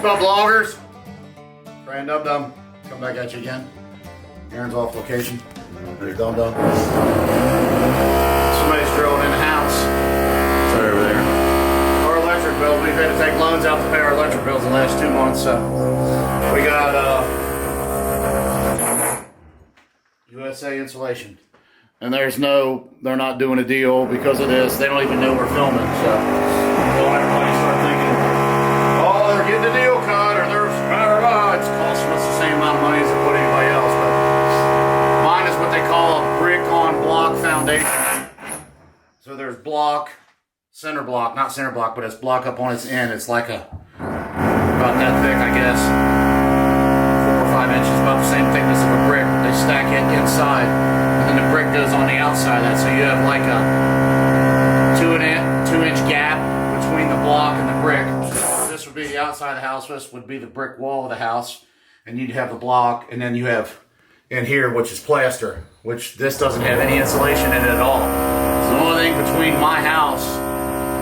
up, loggers? Brand Dum Dum, come back at you again. Aaron's off location. There's Dum Dum. Somebody's drilling in the house. It's right over there. Our electric bills, we've had to take loans out to pay our electric bills the last 2 months. So we got USA Insulation. And they're not doing a deal because of this. They don't even know we're filming. So everybody start thinking, oh, they're getting a deal cut, or it's costing us the same amount of money as it would anybody else. But mine is what they call a brick on block foundation. So there's block, center block, not center block, but it's block up on its end. It's like about that thick, I guess. 4 or 5 inches, about the same thickness of a brick. They stack it inside, and then the brick goes on the outside of that. So you have like a 2-inch gap between the block and the brick. This would be the outside of the house. This would be the brick wall of the house, and you'd have the block, and then you have in here, which is plaster, which this doesn't have any insulation in it at all. So the only thing between my house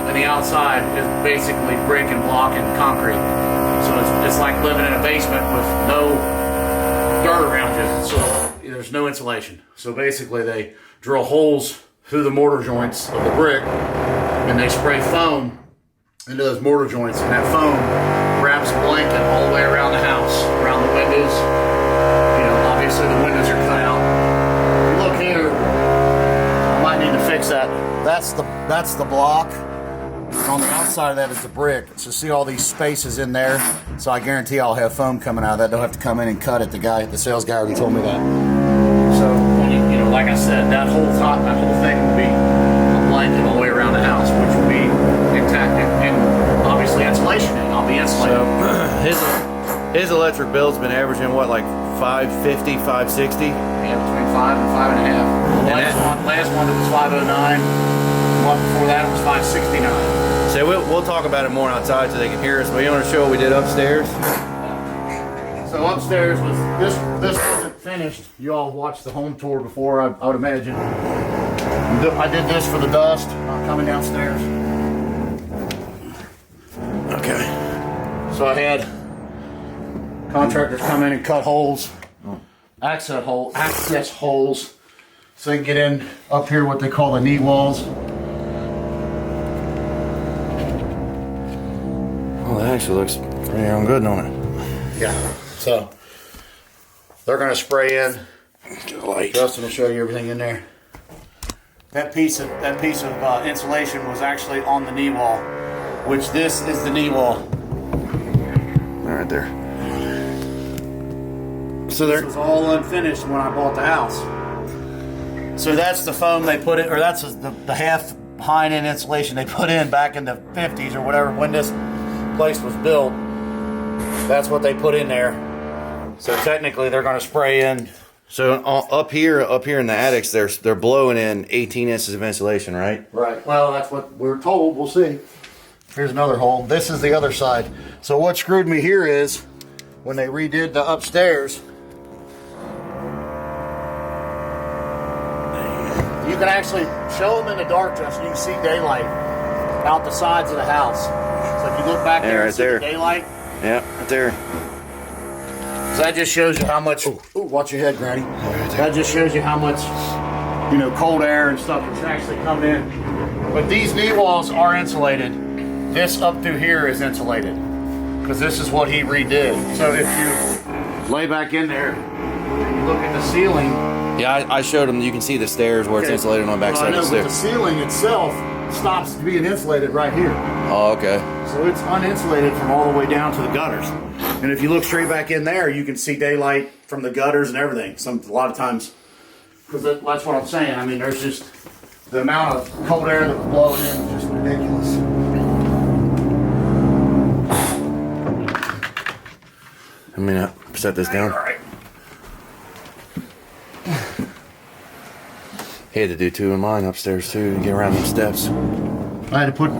and the outside is basically brick and block and concrete. So it's like living in a basement with no dirt around you. So there's no insulation. So basically they drill holes through the mortar joints of the brick, and they spray foam into those mortar joints, and that foam wraps a blanket all the way around the house, around the windows. You know, obviously the windows are cut out. Look here, I might need to fix that. That's the block. On the outside of that is the brick. So see all these spaces in there. So I guarantee I'll have foam coming out of that. They'll have to come in and cut it. The sales guy already told me that. So you know, like I said, that whole thing will be a blanket all the way around the house, which will be intact and obviously insulation. And I'll be insulated. So his electric bill's been averaging what, like $550, $560? Yeah, between 5 and 5.5. Last one it was 509. The month before that it was 569. So we'll talk about it more outside so they can hear us. But you want to show what we did upstairs? So upstairs was this wasn't finished. You all watched the home tour before, I would imagine. I did this for the dust, not coming downstairs. Okay. So I had contractors come in and cut holes, access holes, so they can get in up here, what they call the knee walls. Well, that actually looks pretty darn good, don't it? Yeah. So they're going to spray in. Get a light. Justin will show you everything in there. That piece of insulation was actually on the knee wall, which this is the knee wall. Right there. So this was all unfinished when I bought the house. So that's the foam they put in, or that's the half high-end insulation they put in back in the 50s or whatever when this place was built. That's what they put in there. So technically they're going to spray in. So up here in the attics, they're blowing in 18 inches of insulation, right? Right. Well, that's what we're told. We'll see. Here's another hole. This is the other side. So what screwed me here is when they redid the upstairs, you can actually show them in the dark, Justin. You can see daylight out the sides of the house. So if you look back there, right and see there. The daylight. Yeah, right there. So that just shows you how much. Ooh, watch your head, Granny. That just shows you how much, cold air and stuff is actually coming in. But these knee walls are insulated. This up through here is insulated because this is what he redid. So if you lay back in there and you look at the ceiling. Yeah, I showed them. You can see the stairs where it's insulated on the back side of the stairs. The ceiling itself stops being insulated right here. Oh, okay. So it's uninsulated from all the way down to the gutters. And if you look straight back in there, you can see daylight from the gutters and everything. A lot of times, because that's what I'm saying. I mean, there's just the amount of cold air that was blowing in is just ridiculous. I'm gonna set this down. All right. He had to do 2 in mine upstairs too to get around them steps. I had to put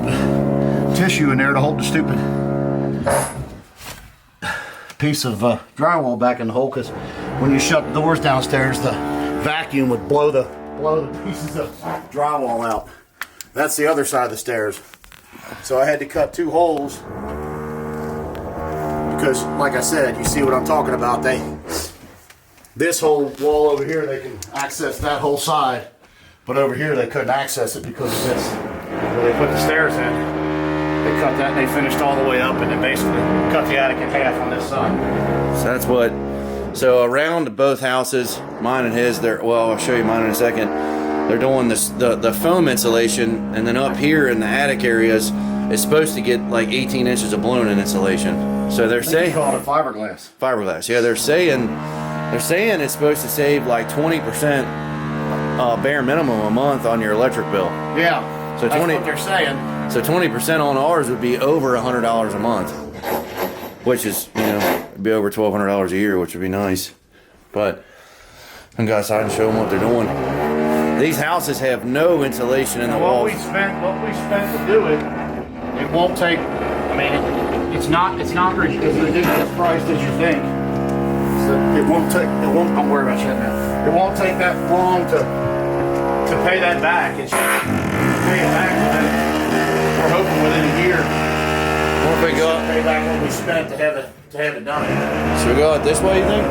tissue in there to hold the stupid piece of drywall back in the hole, because when you shut the doors downstairs, the vacuum would blow the pieces of drywall out. That's the other side of the stairs. So I had to cut 2 holes to because like I said, you see what I'm talking about. This whole wall over here, they can access that whole side, but over here they couldn't access it because of this. Where they put the stairs in, they cut that and they finished all the way up and then basically cut the attic in half on this side. So that's what. So around both houses, mine and his, well, I'll show you mine in a second. They're doing this the foam insulation, and then up here in the attic areas, it's supposed to get like 18 inches of blown-in insulation. So they're saying call it fiberglass. Fiberglass, yeah. They're saying it's supposed to save like 20% bare minimum a month on your electric bill. Yeah. So that's what they're saying. So 20% on ours would be over $100 a month, which is, you know, it'd be over $1,200 a year, which would be nice. But I'm going outside and show them what they're doing. These houses have no insulation in the walls. What we spent to do it, it won't take. I mean, it's not as ridiculous priced as you think. So it won't take. Don't worry about shit now. It won't take that long to pay that back. It's pay it back we're hoping within a year. What if we go pay back what we spent to have it done. Should we go out this way, you think?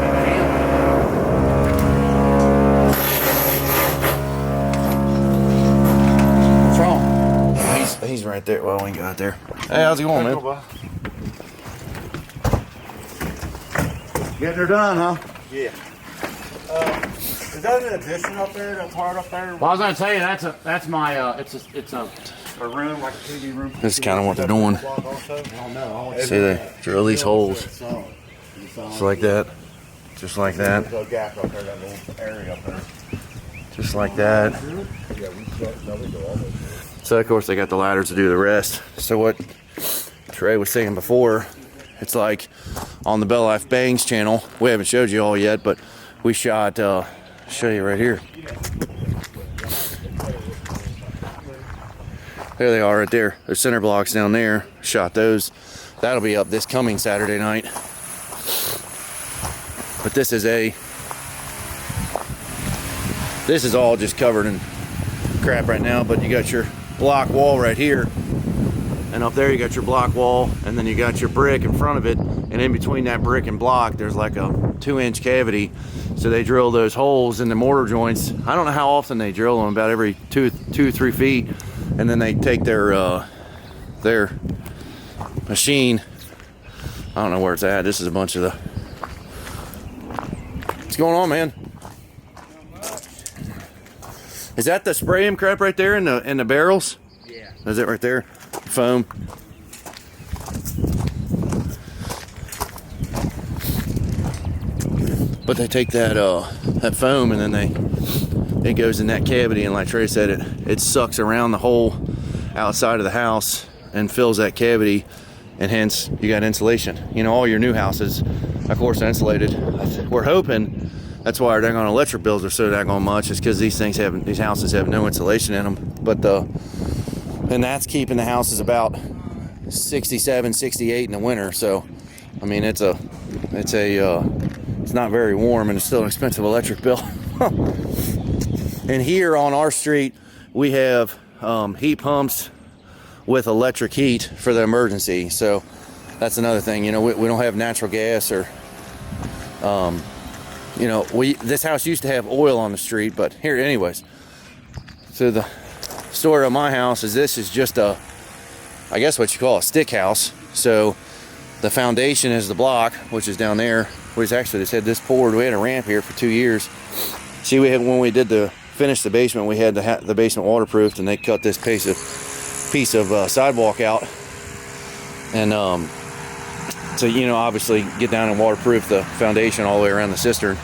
What's wrong? He's right there. Well, we ain't got there. Hey, how's it going, man? Getting her done, huh? Yeah. Is that an addition up there? That part up there? Well, I was gonna tell you that's my it's a room, like a TV room. This is kind of what they're doing. I don't know. See, they drill these holes just like that, just like that, There's a gap up there, that little area up there. just like that. So of course they got the ladders to do the rest. So what Trey was saying before, it's like on the BellLife Bangs channel. We haven't showed you all yet, but we shot. Show you right here. There they are right there. There's center blocks down there. Shot those. That'll be up this coming Saturday night. But this is all just covered in crap right now, but you got your block wall right here. And up there you got your block wall, and then you got your brick in front of it, and in between that brick and block there's like a 2-inch cavity. So they drill those holes in the mortar joints. I don't know how often they drill them, about every 2-3 feet, and then they take their machine. I don't know where it's at. This is a bunch of the. What's going on, man? Is that the spraying crap right there in the barrels? Yeah. Is it right there? Foam. But they take that foam and then it goes in that cavity, and like Trey said, it sucks around the whole outside of the house and fills that cavity, and hence you got insulation. You know, all your new houses, of course, are insulated. We're hoping that's why our daggone electric bills are so daggone much, is because these houses have no insulation in them. But and that's keeping the houses about 67, 68 in the winter. So, I mean, it's not very warm, and it's still an expensive electric bill. And here on our street, we have heat pumps with electric heat for the emergency. So that's another thing. You know, we don't have natural gas or, you know, this house used to have oil on the street, but here, anyways. So the story of my house is this is just I guess what you call a stick house. So the foundation is the block, which is down there. We just had this poured. We had a ramp here for 2 years. See, when we did finish the basement, we had the basement waterproofed, and they cut this piece of sidewalk out, and so, you know, obviously get down and waterproof the foundation all the way around the cistern.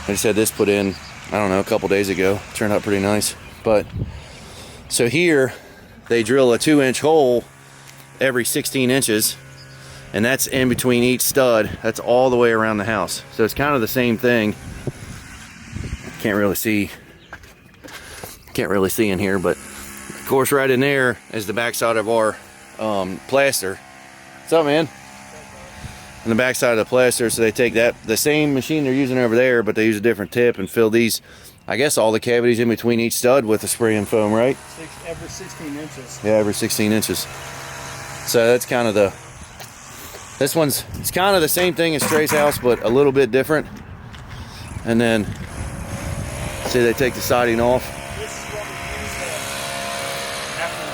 I just had this put in, I don't know, a couple days ago. Turned out pretty nice. But so here they drill a 2-inch hole every 16 inches, and that's in between each stud. That's all the way around the house. So it's kind of the same thing. Can't really see in here, but of course right in there is the backside of our plaster. What's up, man? On the backside of the plaster. So they take the same machine they're using over there, but they use a different tip and fill these, I guess, all the cavities in between each stud with the spray and foam, right? Every 16 inches. Yeah, every 16 inches. So that's kind of This one's, it's kind of the same thing as Trey's house, but a little bit different. And then, see, they take the siding off. This is what we use after the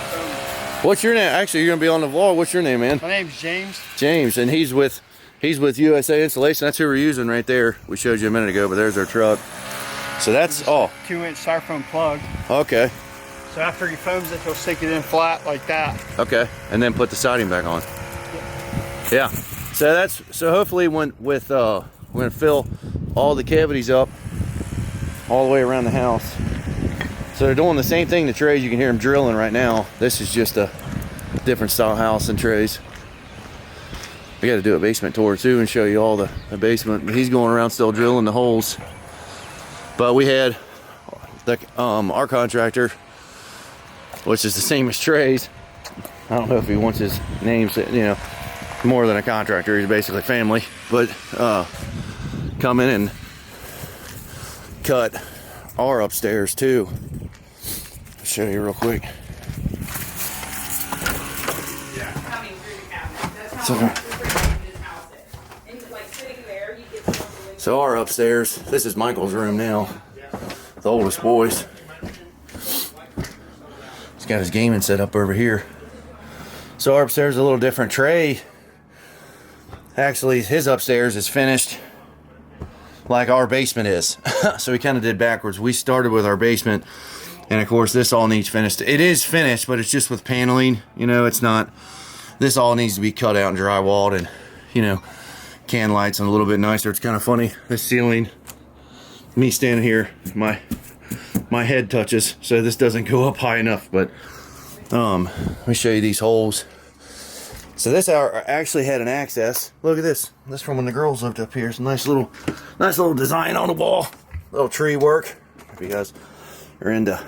phone. What's your name? Actually, you're gonna be on the vlog. What's your name, man? My name's James. James, and he's with USA Installation. That's who we're using right there. We showed you a minute ago, but there's our truck. So that's all. 2-inch styrofoam plug. Okay. So after he foams it, he'll sink it in flat like that. Okay, and then put the siding back on. Yeah. So hopefully we're gonna fill all the cavities up all the way around the house. So they're doing the same thing to Trey's. You can hear them drilling right now. This is just a different style house than Trey's. We got to do a basement tour too and show you all the basement. But he's going around still drilling the holes. But we had our contractor, which is the same as Trey's. I don't know if he wants his name, you know, more than a contractor. He's basically family. But come in and cut our upstairs too. I'll show you real quick. So our upstairs, this is Michael's room now, the oldest boys. He's got his gaming set up over here. So our upstairs is a little different. Trey, actually his upstairs is finished like our basement is. So we kind of did backwards. We started with our basement, and of course this all needs finished. It is finished, but it's just with paneling, you know, it's not, this all needs to be cut out and drywalled and, you know, can lights and a little bit nicer. It's kind of funny, this ceiling, me standing here, my head touches, so this doesn't go up high enough. But let me show you these holes. So this actually had an access. Look at this. This from when the girls lived up here. It's a nice little design on the wall. Little tree work. If you guys are into,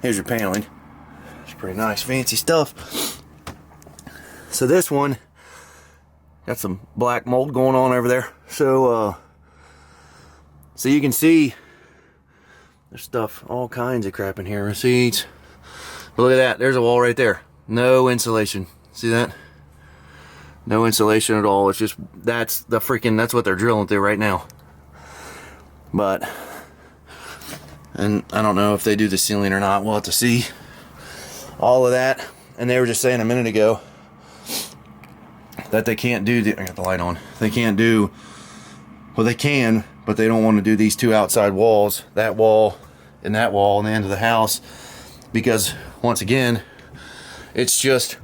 here's your paneling. It's pretty nice, fancy stuff. So this one got some black mold going on over there. So you can see there's stuff, all kinds of crap in here. Receipts. But look at that. There's a wall right there. No insulation. See that? No insulation at all. It's just, that's what they're drilling through right now. But, and I don't know if they do the ceiling or not. We'll have to see all of that. And they were just saying a minute ago that they can't do I got the light on. They can't do, well, they can, but they don't want to do these two outside walls, that wall and that wall on the end of the house, because once again, it's just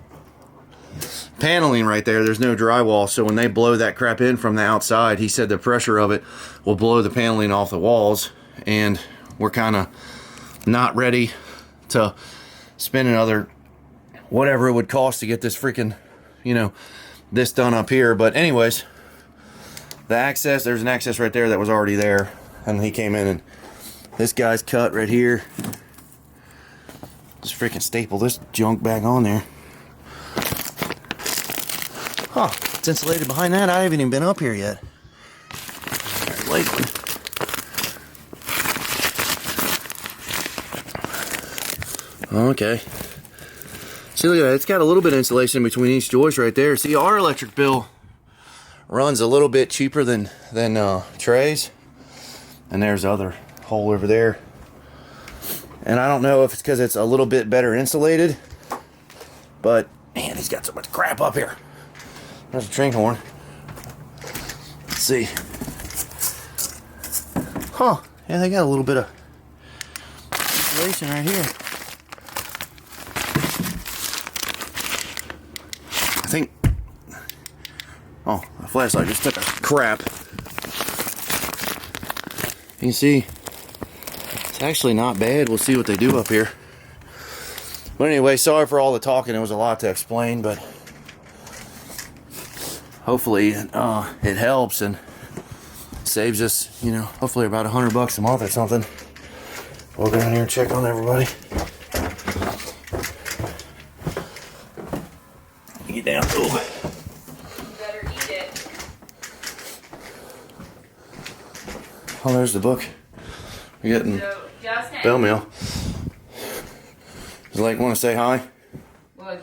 paneling right there. There's no drywall, so when they blow that crap in from the outside, he said the pressure of it will blow the paneling off the walls, and we're kind of not ready to spend another whatever it would cost to get this freaking, you know, this done up here. But anyways, the access, there's an access right there that was already there, and he came in and this guy's cut right here. Just freaking staple this junk back on there. Huh, it's insulated behind that. I haven't even been up here yet. Light one. Okay. See, look at that. It's got a little bit of insulation between each joist right there. See, our electric bill runs a little bit cheaper than Trey's. And there's the other hole over there. And I don't know if it's because it's a little bit better insulated, but man, he's got so much crap up here. There's a train horn. Let's see. Huh. Yeah, they got a little bit of insulation right here. I think, oh, the flashlight just took a crap. You can see, it's actually not bad. We'll see what they do up here. But anyway, sorry for all the talking. It was a lot to explain, but hopefully it helps and saves us, you know, hopefully about $100 a month or something. We'll go down here and check on everybody. Get down. Ooh. You better eat it. Oh, there's the book. We're getting So, Justin. bell mail. Does Lake want to say hi? Well,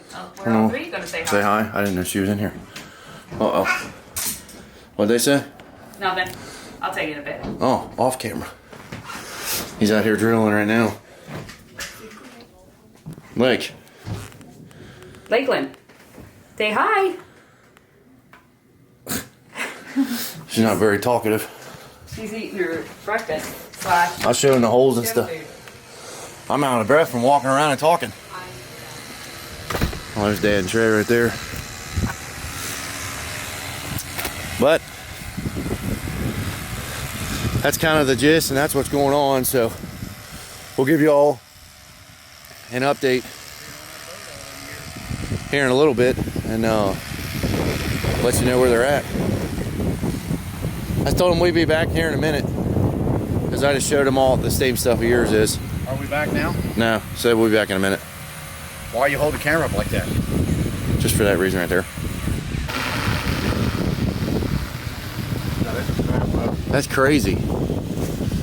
we're all three going to say hi. Say hi. I didn't know she was in here. Uh-oh. What'd they say? Nothing. I'll take it in a bit. Oh, off camera. He's out here drilling right now. Lake. Lakeland, say hi. She's not very talkative. She's eating her breakfast slash. I was showing the holes and gym stuff. food. I'm out of breath from walking around and talking. Oh, there's Dad and Trey right there. But that's kind of the gist, and that's what's going on. So we'll give you all an update here in a little bit and let you know where they're at. I told them we'd be back here in a minute because I just showed them all the same stuff of yours is. Are we back now? No, said we'll be back in a minute. Why are you holding the camera up like that? Just for that reason right there. That's crazy.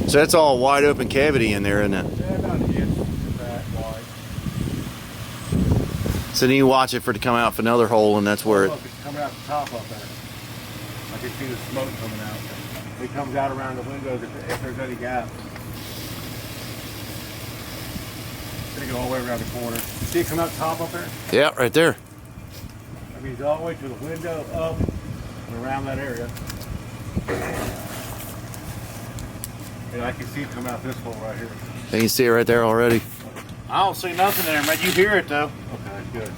So that's all wide open cavity in there, isn't it? Yeah, about an inch that wide. So then you watch it for it to come out for another hole, and that's where it. Look, it's coming out the top up there. I can see the smoke coming out. It comes out around the windows if there's any gap. It's gonna go all the way around the corner. See it come out top up there? Yeah, right there. I mean, it's all the way to the window, up, and around that area. And I can see it come out this hole right here. You can see it right there already. I don't see nothing there, man. You hear it though. Okay, good.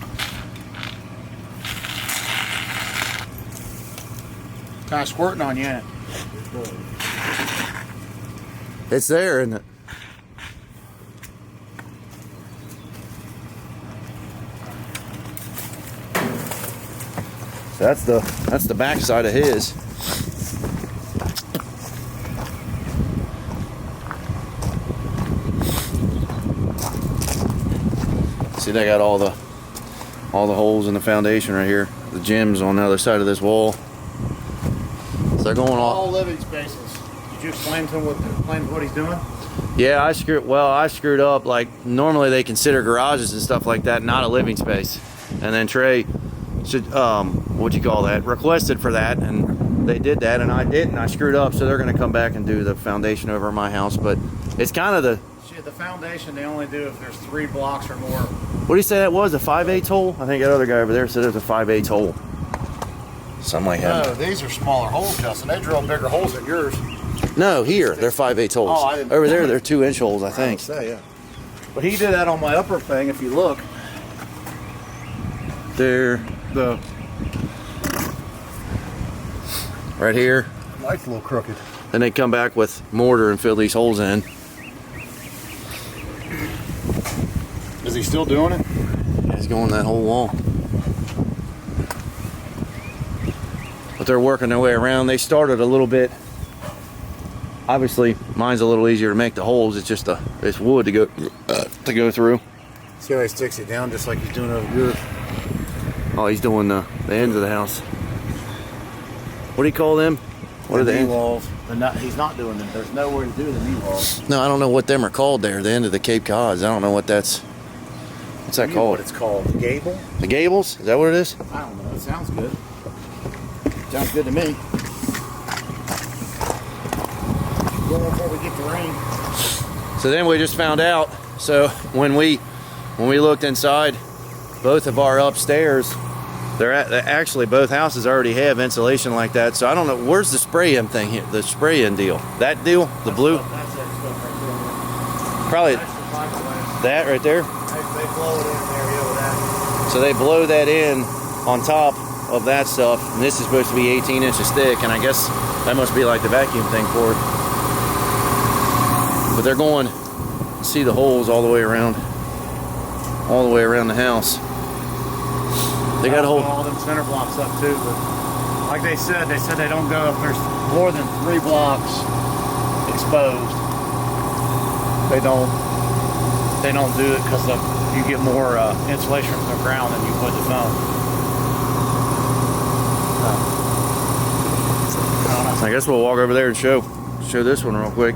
Kind of squirting on you, ain't it? It's there, isn't it? So that's the back side of his. See, they got all the holes in the foundation right here. The gyms on the other side of this wall. So they're going all. All living spaces. Did you explain to him what he's doing? Yeah, I screwed up. Like normally they consider garages and stuff like that not a living space, and then Trey should what'd you call that? Requested for that, and they did that, and I didn't. I screwed up, so they're gonna come back and do the foundation over my house. But it's kind of the. Shit, the foundation they only do if there's 3 blocks or more. What do you say that was? A 5/8 hole? I think that other guy over there said it was a 5/8 hole. Something like that. No, these are smaller holes, Justin. They drill bigger holes than yours. No, here they're 5/8 holes. Oh, I didn't- Over there, they're 2-inch holes, I I think. say, yeah. But he did that on my upper thing. If you look, They're the right here. light's a little crooked. Then they come back with mortar and fill these holes in. Is he still doing it? It's going that whole wall. But they're working their way around. They started a little bit. Obviously, mine's a little easier to make the holes. It's just it's wood to go through. See how he sticks it down just like he's doing over yours. Oh, he's doing the ends of the house. What do you call them? What are the knee ends? walls? He's not doing them. There's nowhere to do the knee walls. No, I don't know what them are called there. The end of the Cape Cods. I don't know what that's. What's that You know called? what it's called? Gable? The gables? Is that what it is? I don't know. It sounds good. Sounds good to me. Go before we get the rain. So then we just found out. So when we looked inside, both of our upstairs, actually both houses already have insulation like that. So I don't know, where's the spray-in thing here? The spray-in deal. That deal? The blue? That's that stuff right there. Probably That's the fiberglass. that right there. They blow it in there, yeah, with that. So they blow that in on top of that stuff. And this is supposed to be 18 inches thick. And I guess that must be like the vacuum thing for it. But they're going, see the holes all the way around the house. They got a I'll whole. put all them center blocks up too, but like they said they don't go if there's more than 3 blocks exposed. They don't do it because you get more insulation from the ground than you would the foam. I guess we'll walk over there and show this one real quick.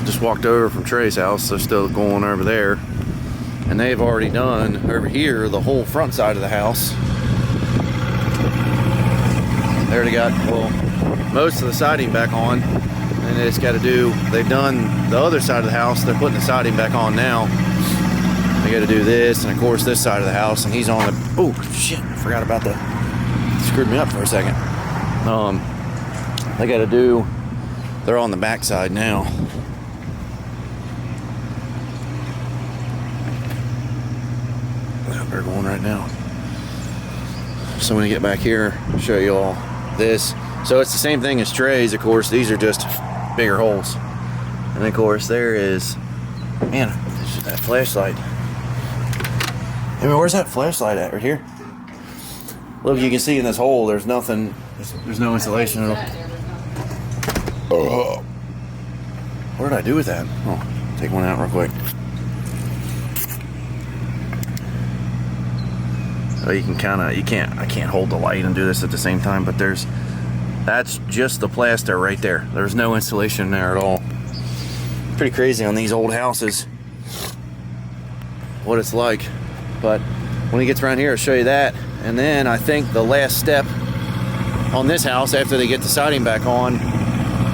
Just walked over from Trey's house. They're still going over there. And they've already done over here the whole front side of the house. They already got, well, most of the siding back on, and they just got to do, they've done the other side of the house. They're putting the siding back on now. They got to do this, and of course this side of the house, and he's on the, oh shit, I forgot about that. Screwed me up for a second. They got to do, they're on the back side now. They're going right now. So when we get back here, I'll show you all this. So it's the same thing as trays, of course. These are just bigger holes. And of course there is, man, that flashlight. I mean, where's that flashlight at? Right here? Look, you can see in this hole, there's nothing, there's no insulation at all. Oh. What did I do with that? Oh, take one out real quick. So you can kind of, I can't hold the light and do this at the same time, but that's just the plaster right there. There's no insulation there at all. Pretty crazy on these old houses, what it's like. But when he gets around here, I'll show you that. And then I think the last step on this house, after they get the siding back on,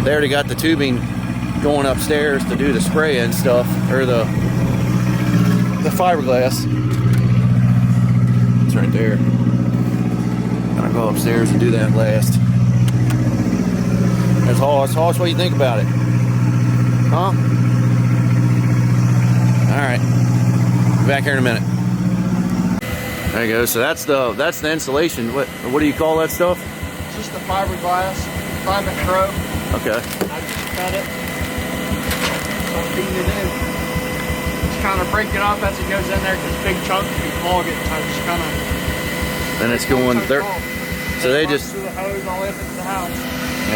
they already got the tubing going upstairs to do the spray and stuff, or the fiberglass. It's right there. Gonna go upstairs and do that last. That's Hoss. Hoss, what do you think about it? Huh? Alright. Be back here in a minute. There you go. So that's the insulation. What do you call that stuff? It's just the fiberglass, 5-inch row. Okay. I just cut it. So I'm feeding it in. Just kind of break it up as it goes in there because big chunks can clog it. So I just kind of. Then it's going there. So they just. Through the hose all the way up into the house.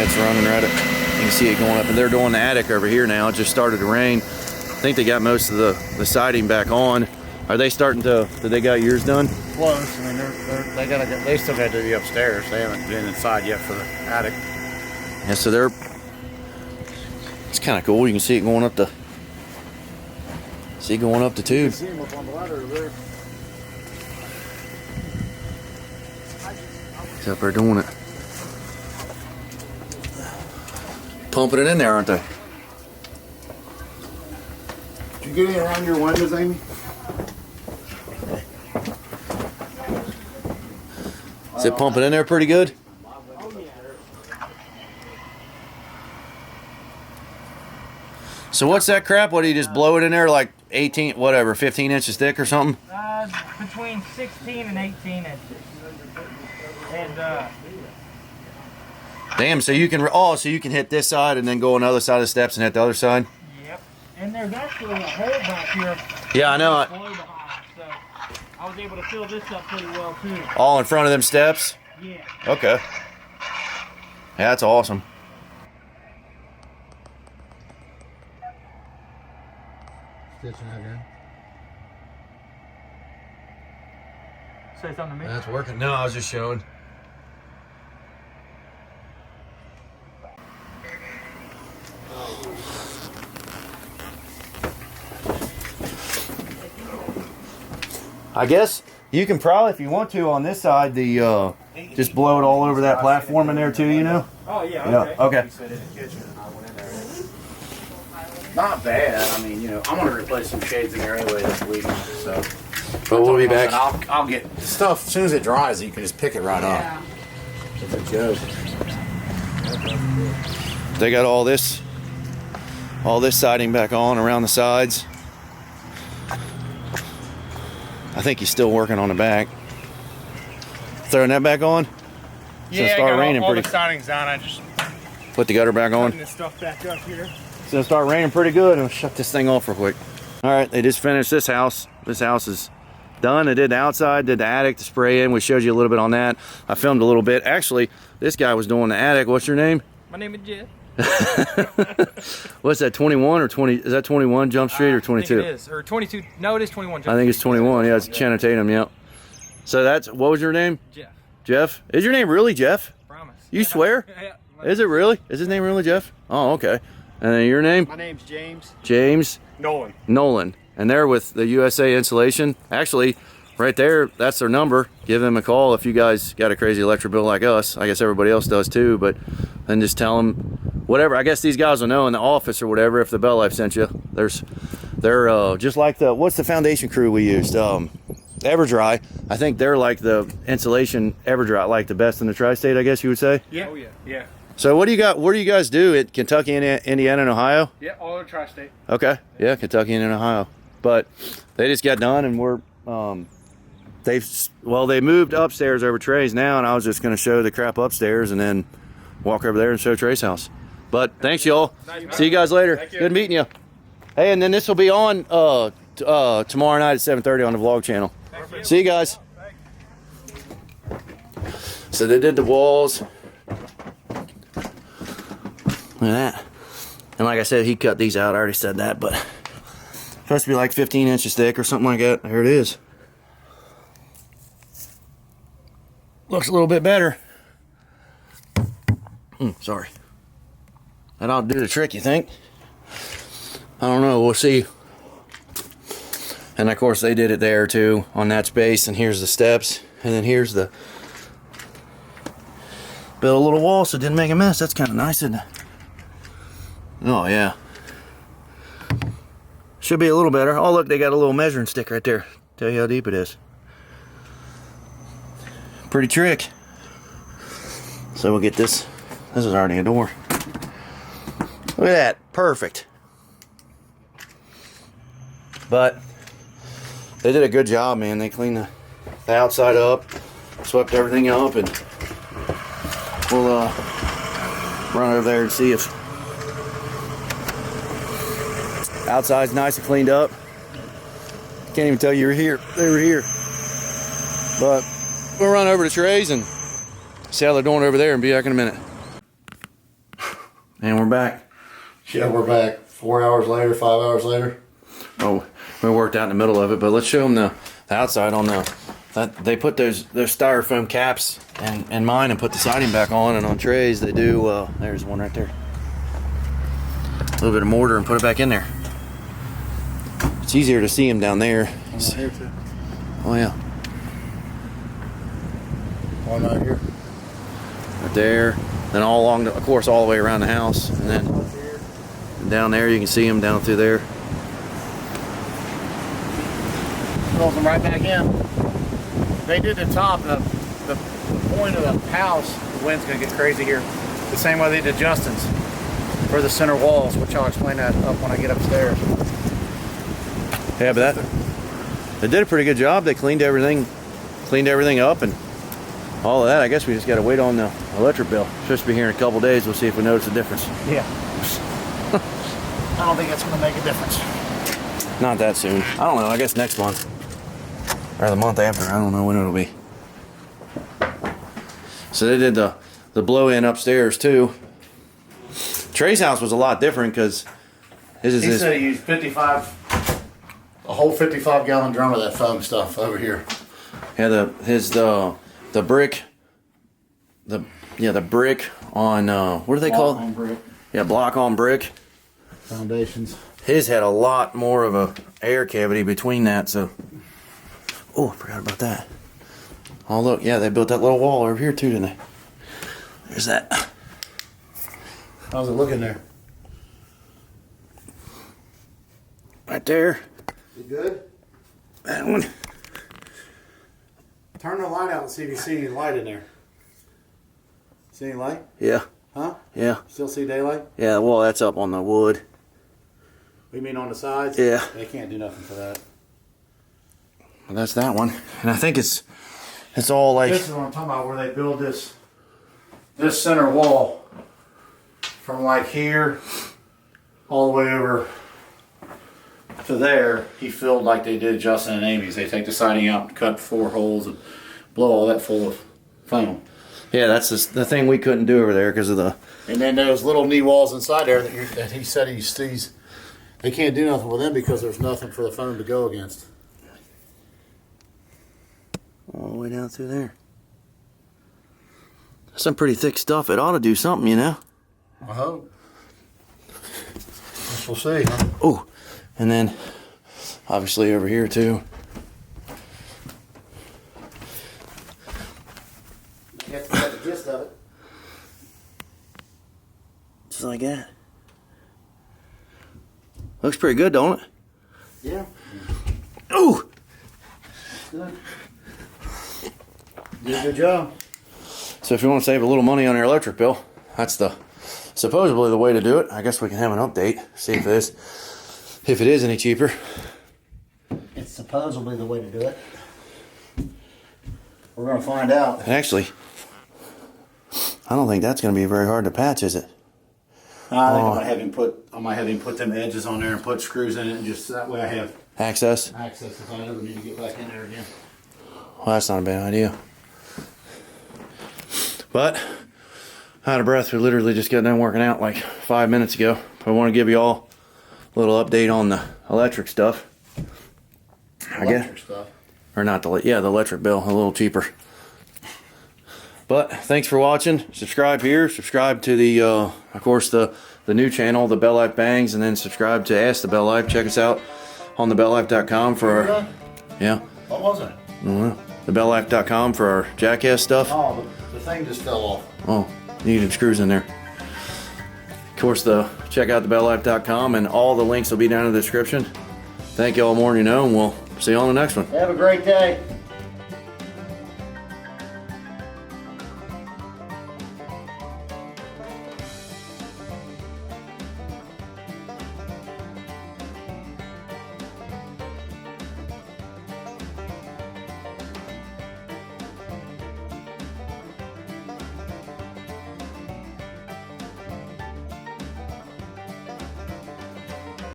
It's running right up. You can see it going up, and they're doing the attic over here now. It just started to rain. I think they got most of the siding back on. Are they starting to? Did they got yours done? Close. I mean, they still got to do the upstairs. They haven't been inside yet for the attic. Yeah, so they're. It's kind of cool. You can see it going up the. See it going up the tube. You can see them up on the ladder over there. It's up there doing it. Pumping it in there, aren't they? Did you get any around your windows, Amy? Is it pumping in there pretty good? So what's that crap? What do you just blow it in there like 18, whatever, 15 inches thick or something? Between 16 and 18 inches. And Damn, so you can, oh, so you can hit this side and then go on the other side of the steps and hit the other side? yep. And there's actually a hole back here. Yeah, I know. Below the house, so I was able to fill this up pretty well too. All in front of them steps? Yeah. Okay. Yeah, that's awesome. Stitching that in. Say something to me. That's working. No, I was just showing. I guess you can probably, if you want to, on this side, the just blow it all over that platform in there too, you know? Oh yeah. Yeah, Okay. okay. Not bad. I mean, I'm gonna replace some shades in there anyway this week. So, But we'll be back. I'll get the stuff as soon as it dries. You can just pick it right up. It's a joke. They got all this siding back on around the sides. I think he's still working on the back. Throwing that back on? Yeah, It's gonna start raining all pretty. the siding's down. I just Put the gutter back on. putting this stuff back up here. It's gonna start raining pretty good. I'll shut this thing off real quick. All right, they just finished this house. This house is done. They did the outside, did the attic, the spray in. We showed you a little bit on that. I filmed a little bit. Actually, this guy was doing the attic. What's your name? My name is Jeff. What's that, 21 or 20? Is that 21 Jump Street or 22? I think it is, or 22. No, it is 21. I think it's 21. Yeah, it's Channing Tatum. Yep. So that's, what was your name? Jeff. Jeff? Is your name really Jeff? Promise. You swear? Yeah. Is it really? Is his name really Jeff? Oh, okay. And then your name? My name's James James Nolan. Nolan. And they're with the USA Insulation. Actually, right there, that's their number. Give them a call if you guys got a crazy electric bill like us. I guess everybody else does too, but then just tell them whatever. I guess these guys will know in the office or whatever if the BellLife sent you. They're just like what's the foundation crew we used? Everdry. I think they're like the insulation Everdry, like the best in the tri-state, I guess you would say. Yeah. Oh yeah. Yeah. So what do you got? What do you guys do at Kentucky, Indiana, and Ohio? Yeah. All the tri-state. Okay. Yeah, Kentucky and Ohio. But they just got done, and we're they moved upstairs over Trey's now, and I was just going to show the crap upstairs and then walk over there and show Trey's house. But thanks, y'all. See you guys later. Good meeting you. Hey, and then this will be on tomorrow night at 7:30 on the vlog channel. See you guys. So they did the walls. Look at that. And like I said, he cut these out. I already said that, but supposed to be like 15 inches thick or something like that. There it is. Looks a little bit better. Sorry. That ought to do the trick, you think? I don't know. We'll see. And of course, they did it there too on that space. And here's the steps. And then here's the built a little wall so it didn't make a mess. That's kind of nice, isn't it? Oh, yeah. Should be a little better. Oh, look, they got a little measuring stick right there. Tell you how deep it is. Pretty trick. So we'll get this. This is already a door. Look at that. Perfect. But they did a good job, man. They cleaned the outside up, swept everything up, and we'll run over there and see if outside's nice and cleaned up. Can't even tell you were here. They were here. But we'll run over to Trey's and see how they're doing over there and be back in a minute. And we're back. Yeah, we're back 4 hours later, 5 hours later. Oh, we worked out in the middle of it, but let's show them the outside on they put those styrofoam caps and mine and put the siding back on, and on Trey's they do, there's one right there. A little bit of mortar and put it back in there. It's easier to see them down there. Here too. Oh yeah. One right here. Right there. Then all along, of course, all the way around the house. And then down there, you can see them down through there. Throws them right back in. They did the top, the point of the house. The wind's gonna get crazy here. The same way they did Justin's for the center walls, which I'll explain that up when I get upstairs. Yeah, but they did a pretty good job. They cleaned everything up and all of that. I guess we just got to wait on the electric bill. Supposed to be here in a couple days. We'll see if we notice a difference. Yeah. I don't think it's gonna make a difference. Not that soon. I don't know. I guess next month or the month after. I don't know when it'll be. So they did the blow-in upstairs too. Trey's house was a lot different because He said he used a whole 55-gallon drum of that foam stuff over here. Yeah, the brick, the brick on what do they call it? On brick. Yeah, block on brick. Foundations. His had a lot more of a air cavity between that, so. Oh, I forgot about that. Oh look, yeah, they built that little wall over here too, didn't they? There's that. How's it looking there? Right there. You good? That one. Turn the light out and see if you see any light in there. See any light? Yeah. Huh? Yeah. Still see daylight? Yeah, well, that's up on the wood. You mean on the sides? Yeah. They can't do nothing for that. Well, that's that one. And I think it's all like. This is what I'm talking about, where they build this center wall from like here all the way over to there. He filled like they did Justin and Amy's. They take the siding out, cut 4 holes, and blow all that full of foam. Yeah, that's the thing we couldn't do over there because of the. And then those little knee walls inside there that he said he sees, they can't do nothing with them because there's nothing for the foam to go against. All the way down through there. Some pretty thick stuff. It ought to do something, you know? I hope. Guess we'll see. Oh, and then obviously over here too. You have to get the gist of it. Just like that. Looks pretty good, don't it? Yeah. Ooh! Good. Did a good job. So if you want to save a little money on your electric bill, that's supposedly the way to do it. I guess we can have an update, see if it is any cheaper. It's supposedly the way to do it. We're gonna find out. And actually, I don't think that's going to be very hard to patch, is it? I think I might have him put them edges on there and put screws in it, and just that way I have Access? access if I ever need to get back in there again. Well, that's not a bad idea. But, out of breath, we literally just got done working out like 5 minutes ago. I want to give you all a little update on the electric stuff. Electric stuff. Or not the electric bill, a little cheaper. But thanks for watching. Subscribe here. Subscribe to the, of course, the new channel, the BellLife Bangs, and then subscribe to Ask the BellLife. Check us out on TheBellLife.com for our, yeah. What was it? I don't know. TheBellLife.com for our Jackass stuff. Oh, the thing just fell off. Oh, needed screws in there. Of course, check out TheBellLife.com, and all the links will be down in the description. Thank you all more than you know, and we'll see you on the next one. Have a great day.